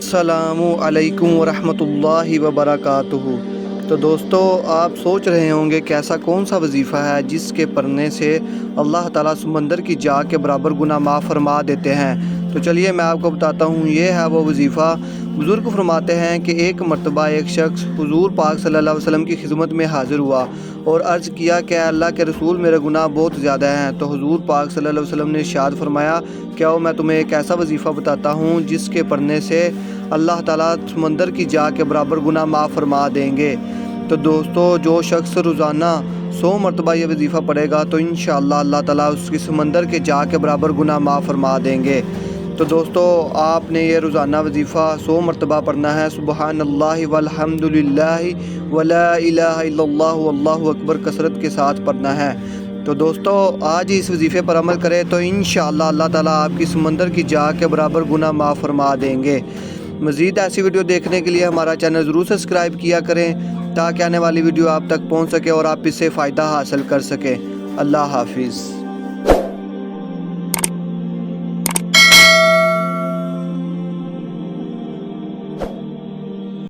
السلام علیکم ورحمۃ اللہ وبرکاتہ۔ تو دوستو، آپ سوچ رہے ہوں گے کہ ایسا کون سا وظیفہ ہے جس کے پڑھنے سے اللہ تعالیٰ سمندر کی جا کے برابر گناہ معاف فرما دیتے ہیں۔ تو چلیے میں آپ کو بتاتا ہوں، یہ ہے وہ وظیفہ۔ بزرگ فرماتے ہیں کہ ایک مرتبہ ایک شخص حضور پاک صلی اللہ علیہ وسلم کی خدمت میں حاضر ہوا اور عرض کیا کہ اے اللہ کے رسول، میرے گناہ بہت زیادہ ہیں۔ تو حضور پاک صلی اللہ علیہ وسلم نے ارشاد فرمایا کہ آؤ میں تمہیں ایک ایسا وظیفہ بتاتا ہوں جس کے پڑھنے سے اللہ تعالیٰ سمندر کی جا کے برابر گناہ معاف فرما دیں گے۔ تو دوستو، جو شخص روزانہ 100 مرتبہ یہ وظیفہ پڑھے گا تو انشاءاللہ اللہ تعالیٰ اس کی سمندر کے جا کے برابر گناہ معاف فرما دیں گے۔ تو دوستو، آپ نے یہ روزانہ وظیفہ 100 مرتبہ پڑھنا ہے۔ سبحان اللہ والحمد للہ ولا الہ الا اللہ واللہ اکبر کثرت کے ساتھ پڑھنا ہے۔ تو دوستو، آج ہی اس وظیفے پر عمل کریں تو انشاءاللہ اللہ تعالیٰ آپ کی سمندر کی جا کے برابر گناہ معاف فرما دیں گے۔ مزید ایسی ویڈیو دیکھنے کے لیے ہمارا چینل ضرور سبسکرائب کیا کریں تاکہ آنے والی ویڈیو آپ تک پہنچ سکے اور آپ اس سے فائدہ حاصل کر سکیں۔ اللہ حافظ۔